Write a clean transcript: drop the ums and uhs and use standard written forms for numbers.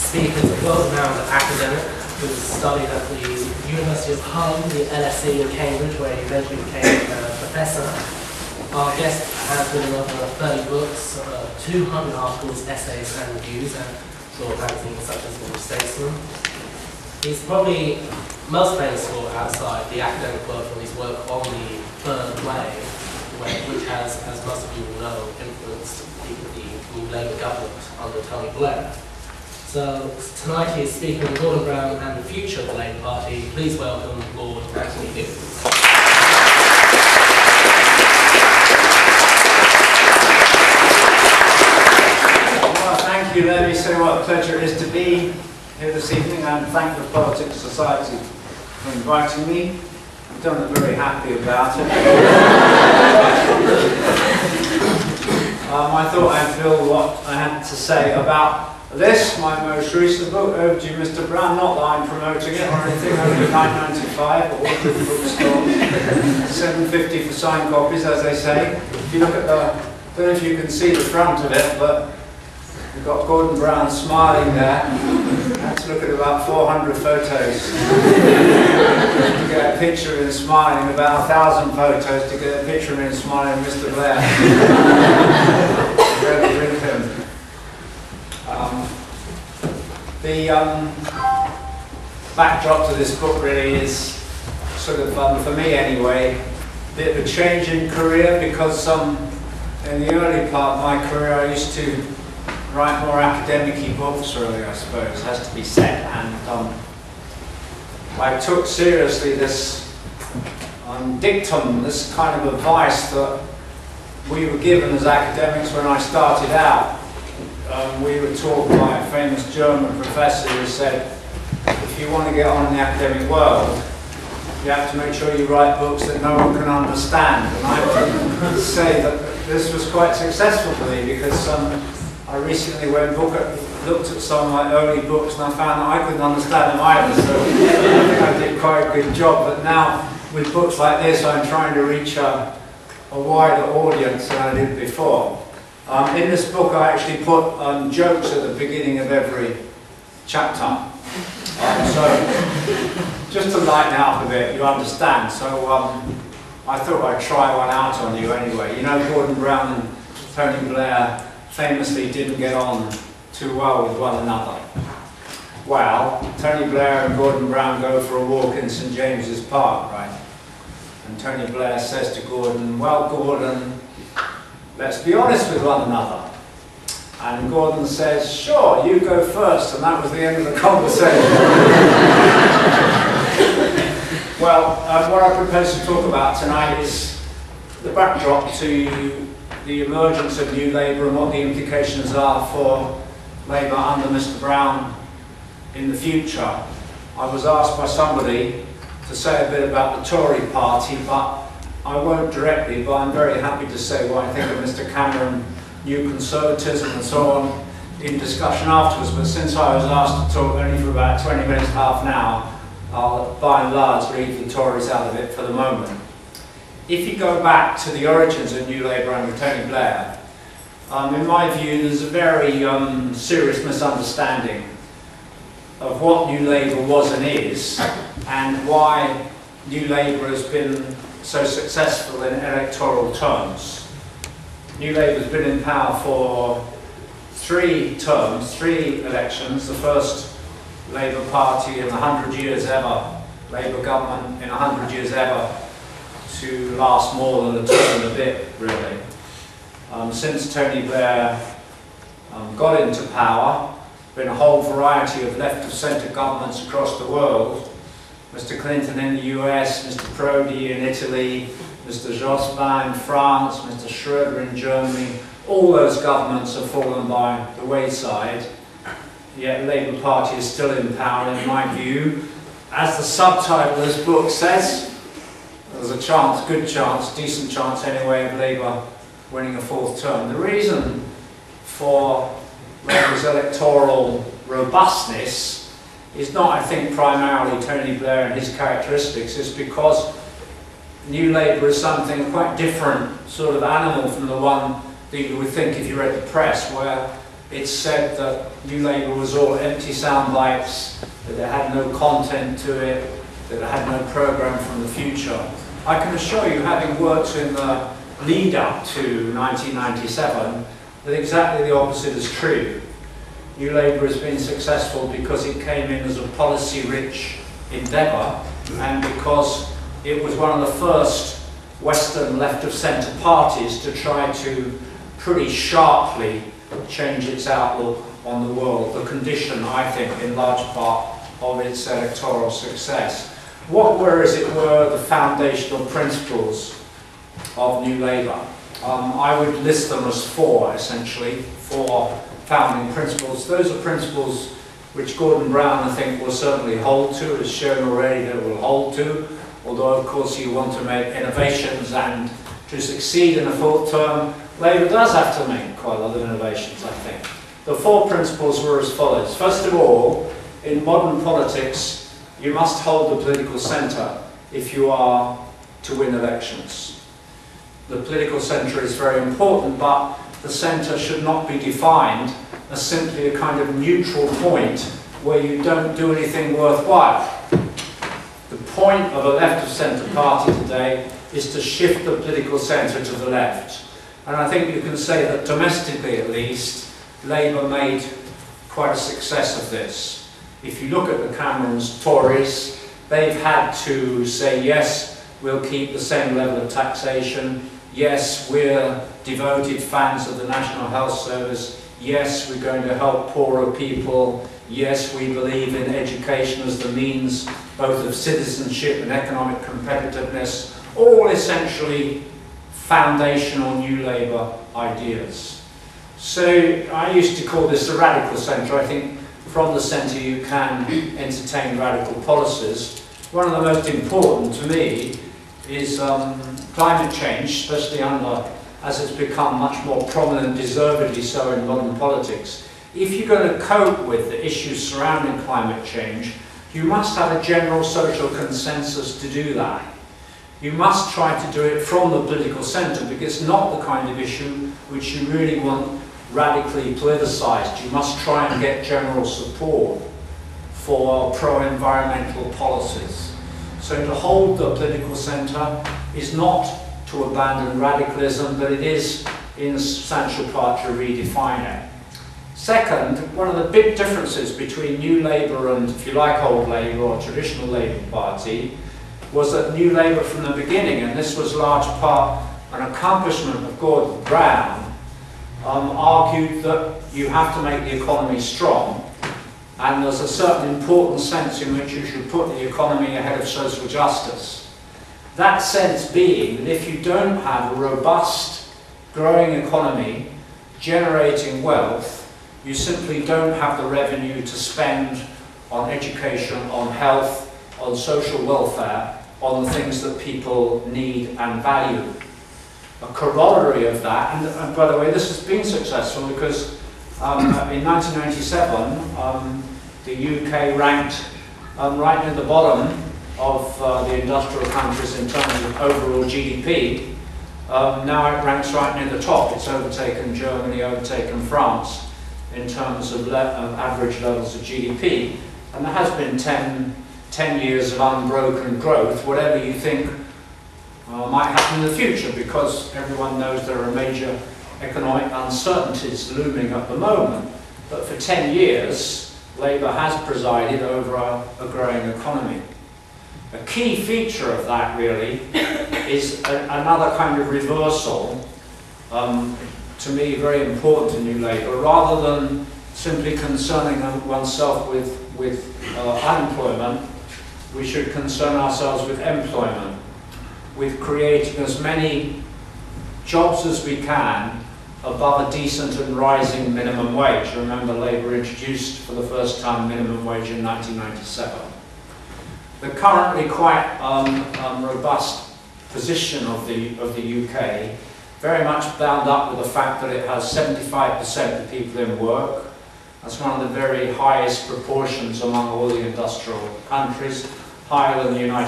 speaker is a world-renowned academic who studied at the University of Hull, the LSE in Cambridge, where he eventually became a professor. Our guest has written over 30 books, 200 articles, essays and reviews, and for magazines such as The New Statesman. He's probably most famous for, outside the academic world, for his work on the Third Way, which has, as most of you will know, influenced the new Labour government under Tony Blair. So tonight he is speaking on Gordon Brown and the future of the Labour Party. Please welcome Lord Anthony Giddens. Well, thank you. Let me say what a pleasure it is to be here this evening, and thank the Politics Society for inviting me. I don't look very happy about it. I thought I'd feel what I had to say about this, my most recent book, Overdue Mr. Brown. Not that I'm promoting it or anything, only £9.95 at all good bookstores. £7.50 for signed copies, as they say. If you look at the, I don't know if you can see the front of it, but we've got Gordon Brown smiling there. Let's look at about 400 photos to get a picture of him smiling, about 1,000 photos to get a picture of him smiling, Mr. Blair. Really bring him. The backdrop to this book really is sort of, for me anyway, a bit of a change in career, because in the early part of my career I used to write more academic-y books, really, I suppose, has to be said, and I took seriously this dictum, this kind of advice that we were given as academics when I started out. We were taught by a famous German professor who said, if you want to get on in the academic world, you have to make sure you write books that no one can understand. And I can say that this was quite successful for me, because I recently looked at some of my early books and I found that I couldn't understand them either, so I think I did quite a good job. But now, with books like this, I'm trying to reach a wider audience than I did before. In this book I actually put jokes at the beginning of every chapter. So, just to lighten up a bit, you understand. So I thought I'd try one out on you anyway. You know, Gordon Brown and Tony Blair famously didn't get on too well with one another. Well, Tony Blair and Gordon Brown go for a walk in St James's Park, right? And Tony Blair says to Gordon, well, Gordon, let's be honest with one another. And Gordon says, sure, you go first, and that was the end of the conversation. Well, what I propose to talk about tonight is the backdrop to the emergence of New Labour and what the implications are for Labour under Mr. Brown in the future. I was asked by somebody to say a bit about the Tory party, but I won't directly, but I'm very happy to say what I think of Mr. Cameron, New Conservatism and so on in discussion afterwards. But since I was asked to talk only for about 20 minutes, half an hour, I'll by and large leave the Tories out of it for the moment. If you go back to the origins of New Labour under Tony Blair, in my view there's a very serious misunderstanding of what New Labour was and is, and why New Labour has been so successful in electoral terms. New Labour has been in power for 3 terms, 3 elections, the first Labour Party in 100 years ever, Labour government in 100 years ever, to last more than a term and a bit, really. Since Tony Blair got into power, been a whole variety of left-of-centre governments across the world. Mr. Clinton in the US, Mr. Prodi in Italy, Mr. Jospin in France, Mr. Schroeder in Germany. All those governments have fallen by the wayside, yet the Labour Party is still in power, in my view. As the subtitle of this book says, there's a chance, good chance, decent chance anyway, of Labour winning a 4th term. The reason for Labour's electoral robustness is not, I think, primarily Tony Blair and his characteristics. It's because New Labour is something quite different sort of animal from the one that you would think if you read the press, where it's said that New Labour was all empty sound bites, that it had no content to it, that it had no programme from the future. I can assure you, having worked in the lead up to 1997, that exactly the opposite is true. New Labour has been successful because it came in as a policy-rich endeavour and because it was one of the first Western left-of-centre parties to try to pretty sharply change its outlook on the world, the condition, I think, in large part of its electoral success. What were, as it were, the foundational principles of New Labour? I would list them as four, essentially, four founding principles. Those are principles which Gordon Brown, I think, will certainly hold to, as shown already that it will hold to, although, of course, you want to make innovations, and to succeed in a full term, Labour does have to make quite a lot of innovations, I think. The four principles were as follows. First of all, in modern politics, you must hold the political centre if you are to win elections. The political centre is very important, but the centre should not be defined as simply a kind of neutral point where you don't do anything worthwhile. The point of a left-of-centre party today is to shift the political centre to the left. And I think you can say that domestically, at least, Labour made quite a success of this. If you look at the Camerons' Tories, they've had to say, yes, we'll keep the same level of taxation, yes, we're devoted fans of the National Health Service, yes, we're going to help poorer people, yes, we believe in education as the means both of citizenship and economic competitiveness, all essentially foundational New Labour ideas. So I used to call this the radical centre. I think from the centre you can entertain radical policies. One of the most important to me is climate change, especially as it's become much more prominent, deservedly so, in modern politics. If you're going to cope with the issues surrounding climate change, you must have a general social consensus to do that. You must try to do it from the political centre, because it's not the kind of issue which you really want radically politicised. You must try and get general support for pro-environmental policies. So to hold the political centre is not to abandon radicalism, but it is in a substantial part to redefine it. Second, one of the big differences between New Labour and, if you like, Old Labour or traditional Labour Party was that New Labour from the beginning, and this was large part an accomplishment of Gordon Brown, argued that you have to make the economy strong, and there's a certain important sense in which you should put the economy ahead of social justice. That sense being that if you don't have a robust, growing economy generating wealth, you simply don't have the revenue to spend on education, on health, on social welfare, on the things that people need and value. A corollary of that, and by the way, this has been successful because in 1997, the UK ranked right near the bottom of the industrial countries in terms of overall GDP. Now it ranks right near the top. It's overtaken Germany, overtaken France in terms of average levels of GDP. And there has been 10 years of unbroken growth, whatever you think might happen in the future, because everyone knows there are major economic uncertainties looming at the moment. But for 10 years, Labour has presided over a growing economy. A key feature of that, really, is another kind of reversal, to me very important to New Labour. Rather than simply concerning oneself with unemployment, we should concern ourselves with employment, with creating as many jobs as we can above a decent and rising minimum wage. Remember, Labour introduced for the first time minimum wage in 1997. The currently quite robust position of the UK, very much bound up with the fact that it has 75% of people in work. That's one of the very highest proportions among all the industrial countries, higher than the United